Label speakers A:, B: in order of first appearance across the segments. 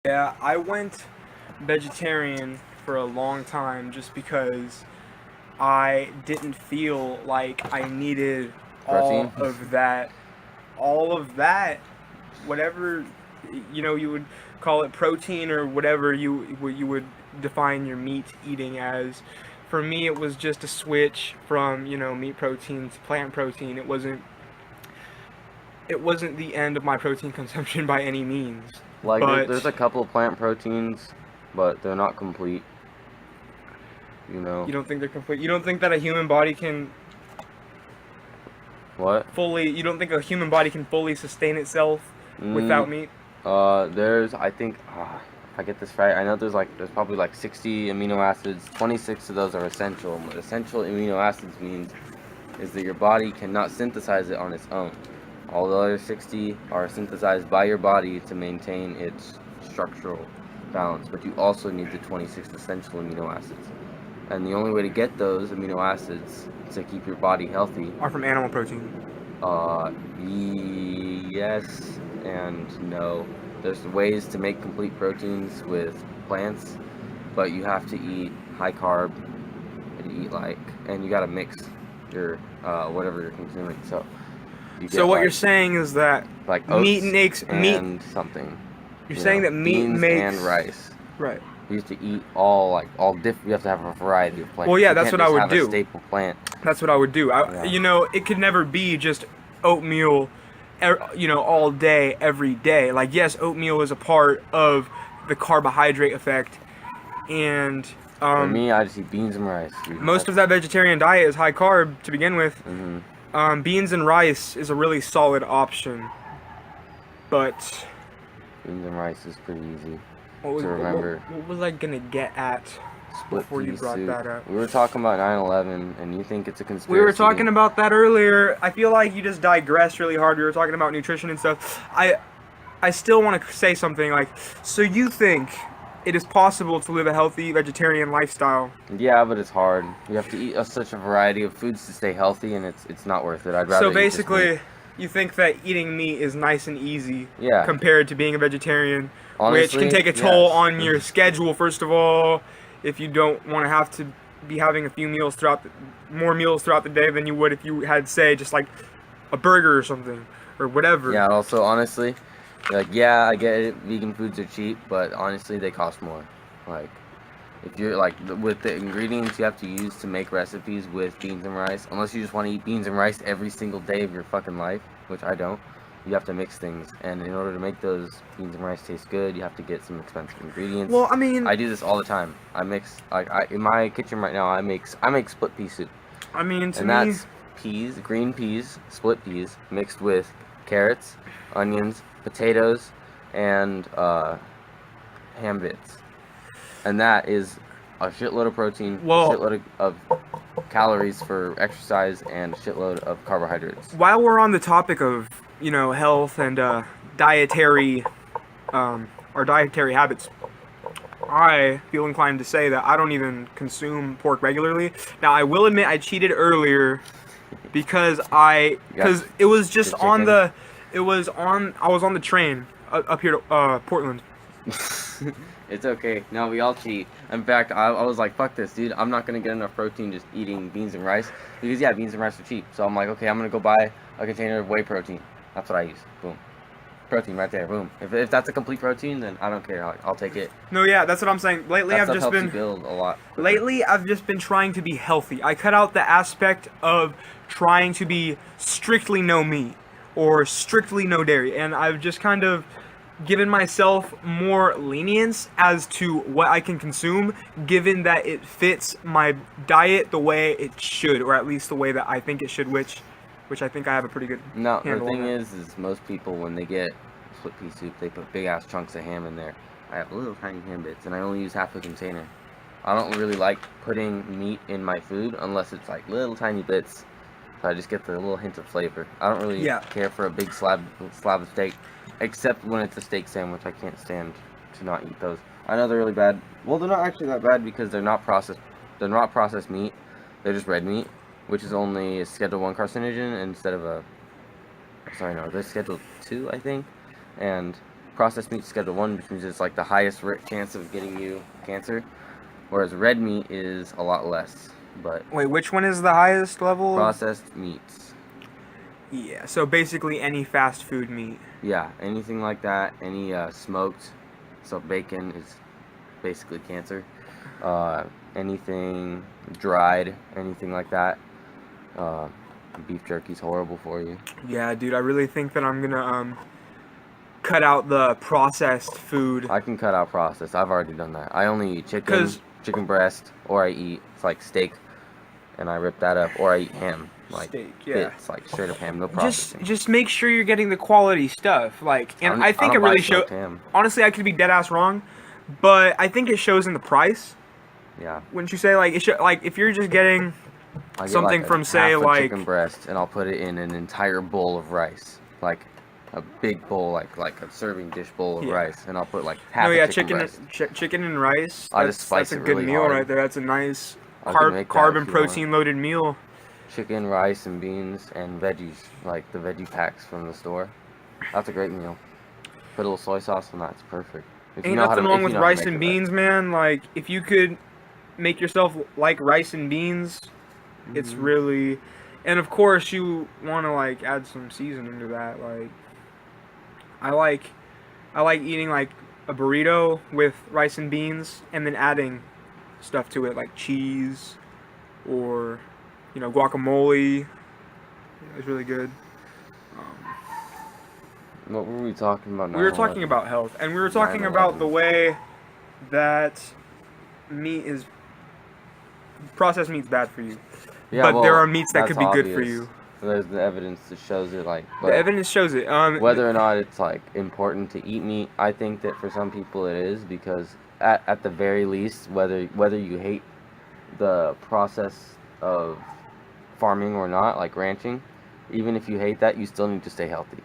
A: Yeah, I went vegetarian for a long time just because I didn't feel like I needed
B: Protein?
A: all of that, whatever you would call it protein or whatever you would define your meat eating as. For me, it was just a switch from meat protein to plant protein. It wasn't the end of my protein consumption by any means,
B: Like, there's
A: but
B: a couple of plant proteins, but they're not complete, you know.
A: you don't think they're complete. You don't think that a human body can
B: What?
A: you don't think a human body can fully sustain itself
B: Mm,
A: without meat?
B: I think, if I get this right, I know there's probably like 60 amino acids. 26 of those are essential. What essential amino acids means is that your body cannot synthesize it on its own. All the other 60 are synthesized by your body to maintain its structural balance, but you also need the 26 essential amino acids. And the only way to get those amino acids to keep your body healthy,
A: Are from animal protein.
B: uh, yes and no. There's ways to make complete proteins with plants, but you have to eat high carb, and and you gotta mix your whatever you're consuming. So you
A: So
B: get
A: what you're saying is that
B: like
A: meat
B: oats
A: makes meat.
B: and something,
A: You're saying that meat
B: beans and
A: makes
B: rice.
A: right.
B: You used to eat all different. You have to have a variety of plants.
A: Well, yeah,
B: You
A: that's
B: can't
A: what I
B: just
A: would
B: have a
A: do.
B: staple plant.
A: That's what I would do.
B: Yeah.
A: It could never be just oatmeal, all day, every day. Like, yes, oatmeal is a part of the carbohydrate effect, and
B: For me, I just eat beans and rice, dude.
A: most of that vegetarian diet is high carb to begin with.
B: Mm-hmm.
A: Beans and rice is a really solid option, but
B: Beans and rice is pretty easy
A: what was,
B: to remember.
A: what was I gonna get at
B: Split
A: before you
B: pea
A: brought
B: soup.
A: that up?
B: We were talking about 9/11, and you think it's a conspiracy.
A: We were talking about that earlier. I feel like you just digressed really hard. We were talking about nutrition and stuff. I still want to say something like, so you think it is possible to live a healthy vegetarian lifestyle?
B: Yeah, but it's hard. You have to eat such a variety of foods to stay healthy, and it's not worth it. I'd rather
A: So
B: eat just
A: basically,
B: meat.
A: you think that eating meat is nice and easy
B: Yeah.
A: compared to being a vegetarian, which
B: Honestly,
A: can take a toll
B: yes.
A: on your schedule, first of all, if you don't want to have to be having a few meals more meals throughout the day than you would if you had, say, just like a burger or something, or whatever.
B: Yeah, also, honestly, like, yeah, I get it, vegan foods are cheap, but honestly, they cost more. Like, if you're, like, with the ingredients you have to use to make recipes with beans and rice, unless you just want to eat beans and rice every single day of your fucking life, which I don't, you have to mix things. And in order to make those beans and rice taste good, you have to get some expensive ingredients.
A: Well, I mean,
B: I do this all the time. I mix, like, in my kitchen right now, I make split pea soup.
A: to
B: And
A: me,
B: that's peas, green peas, split peas, mixed with carrots, onions, potatoes, and ham bits. And that is a shitload of protein,
A: Well-
B: a shitload of calories for exercise, and a shitload of carbohydrates.
A: while we're on the topic of health and dietary or dietary habits, I feel inclined to say that I don't even consume pork regularly. Now, I will admit I cheated earlier because it was just
B: the
A: on
B: chicken.
A: I was on the train up here to Portland.
B: It's okay. No, we all cheat. In fact, I was like, fuck this, dude. I'm not going to get enough protein just eating beans and rice. Because, yeah, beans and rice are cheap. So I'm like, okay, I'm going to go buy a container of whey protein. That's what I use. Boom. Protein right there. Boom. If that's a complete protein, then I don't care. I'll take it.
A: No, yeah, that's what I'm saying. Lately,
B: That
A: I've
B: stuff
A: just
B: helps
A: been
B: you build a lot quicker.
A: Lately, I've just been trying to be healthy. I cut out the aspect of trying to be strictly no meat or strictly no dairy, and I've just kind of given myself more lenience as to what I can consume, given that it fits my diet the way it should, or at least the way that I think it should, which I think I have a pretty good
B: No, the
A: handle on
B: thing
A: that.
B: is most people, when they get split pea soup, they put big ass chunks of ham in there. I have little tiny ham bits, and I only use half a container. I don't really like putting meat in my food unless it's like little tiny bits. So I just get the little hint of flavor. I don't really
A: Yeah.
B: care for a big slab of steak, except when it's a steak sandwich. I can't stand to not eat those. I know they're really bad. Well, they're not actually that bad because they're not processed. They're not processed meat. They're just red meat, which is only a Schedule 1 carcinogen instead of a. Sorry, no, they're Schedule 2, I think. And processed meat Schedule 1, which means it's like the highest chance of getting you cancer, whereas red meat is a lot less. But
A: Wait, which one is the highest level?
B: processed meats.
A: Yeah, so basically any fast food meat.
B: Yeah, anything like that, any smoked, so bacon is basically cancer. Anything dried, anything like that. Beef jerky's horrible for you.
A: Yeah, dude, I really think that I'm gonna cut out the processed food.
B: I can cut out processed. I've already done that. I only eat chicken breast, or I eat like steak, and I rip that up, or I eat ham, like
A: Steak, yeah.
B: bits, like straight up ham, no processing.
A: Just make sure you're getting the quality stuff. Like, and I think it really shows. Honestly, I could be dead ass wrong, but I think it shows in the price.
B: Yeah.
A: Wouldn't you say? Like, like if you're just getting something
B: like
A: from say
B: half a
A: like
B: chicken breast, and I'll put it in an entire bowl of rice, like a big bowl, like a serving dish bowl of rice, and I'll put like half a chicken breast.
A: Chicken and rice.
B: I just spice
A: that's a
B: it
A: good
B: really
A: meal
B: hard.
A: right there. That's a nice
B: I can make that
A: carb
B: if
A: and
B: you
A: protein loaded meal.
B: Chicken, rice, and beans, and veggies, like the veggie packs from the store. That's a great meal. Put a little soy sauce on that. It's perfect. If
A: Ain't nothing wrong with rice and beans, man. Like, if you could make yourself like rice and beans, it's really... And of course, you want to like add some seasoning to that. Like, I like eating like a burrito with rice and beans, and then adding stuff to it like cheese or, you know, guacamole. It's really good.
B: What were we talking about now?
A: We were talking about health, and we were talking about the way that processed meat's bad for you.
B: Yeah,
A: but
B: well,
A: there are meats that could be
B: obvious.
A: good for you.
B: There's the evidence that shows it, like...
A: The evidence shows it.
B: Whether or not it's, like, important to eat meat, I think that for some people it is, because at the very least, whether you hate the process of farming or not, like ranching, even if you hate that, you still need to stay healthy.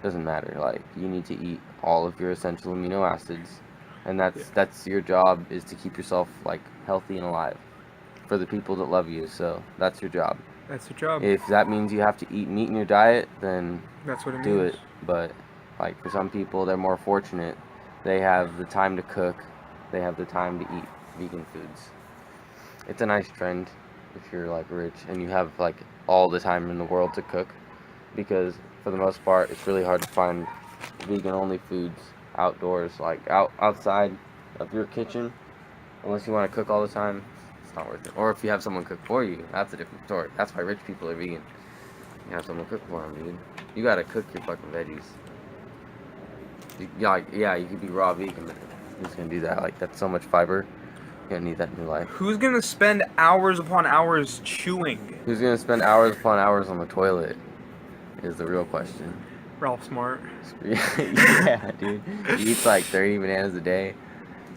B: Doesn't matter. Like, you need to eat all of your essential amino acids, and that's your job, is to keep yourself, like, healthy and alive for the people that love you. So that's your job.
A: That's your job.
B: If that means you have to eat meat in your diet, then
A: that's what it
B: do
A: means.
B: it. But like, for some people, they're more fortunate. They have the time to cook. They have the time to eat vegan foods. It's a nice trend if you're like rich and you have like all the time in the world to cook, because for the most part, it's really hard to find vegan only foods outdoors, like outside of your kitchen, unless you want to cook all the time. It's not worth it. Or if you have someone cook for you, that's a different story. That's why rich people are vegan. You have someone cook for them, dude. You gotta cook your fucking veggies. You could be raw vegan, but who's gonna do that? Like, that's so much fiber. You're gonna need that in your life.
A: Who's gonna spend hours upon hours chewing?
B: Who's gonna spend hours upon hours on the toilet? Is the real question.
A: Ralph Smart.
B: Yeah, dude. He eats like 30 bananas a day.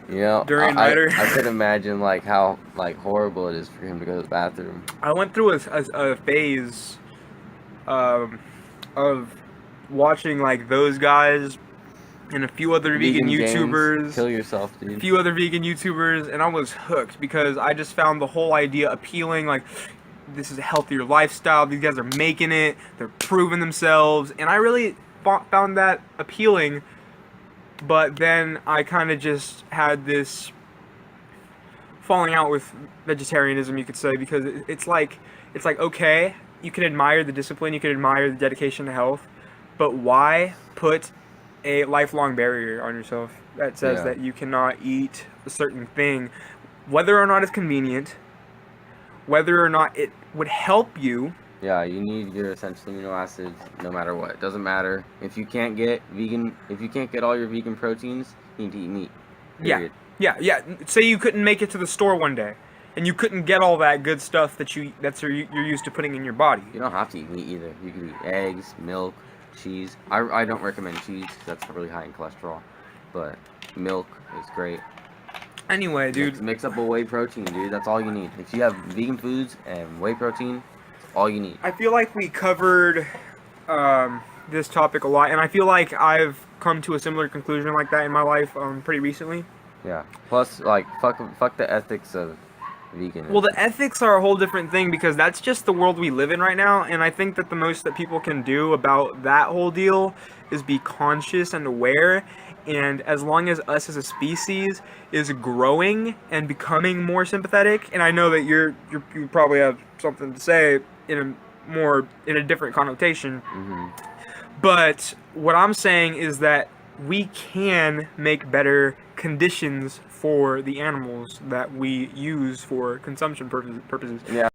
B: You know, I could imagine like how like horrible it is for him to go to the bathroom.
A: I went through a phase of watching like those guys and a few other vegan YouTubers.
B: James, kill yourself, dude.
A: A few other vegan YouTubers, and I was hooked because I just found the whole idea appealing. Like, this is a healthier lifestyle. These guys are making it. They're proving themselves, and I really found that appealing. But then I kind of just had this falling out with vegetarianism, you could say, because it's like okay, you can admire the discipline, you can admire the dedication to health, but why put a lifelong barrier on yourself that says that you cannot eat a certain thing, whether or not it's convenient, whether or not it would help you?
B: Yeah, you need your essential amino acids no matter what. It doesn't matter. If you can't get all your vegan proteins, you need to eat meat. Period.
A: Yeah. Say you couldn't make it to the store one day, and you couldn't get all that good stuff that you're used to putting in your body.
B: You don't have to eat meat either. You can eat eggs, milk, cheese. I don't recommend cheese because that's really high in cholesterol, but milk is great.
A: Anyway, dude.
B: Mix up a whey protein, dude. That's all you need. If you have vegan foods and whey protein, all you need.
A: I feel like we covered this topic a lot, and I feel like I've come to a similar conclusion like that in my life pretty recently.
B: Yeah. Plus, like, fuck the ethics of veganism.
A: Well, the ethics are a whole different thing because that's just the world we live in right now, and I think that the most that people can do about that whole deal is be conscious and aware. And as long as us as a species is growing and becoming more sympathetic, and I know that you probably have something to say in a different connotation, but what I'm saying is that we can make better conditions for the animals that we use for consumption purposes.
B: Yeah.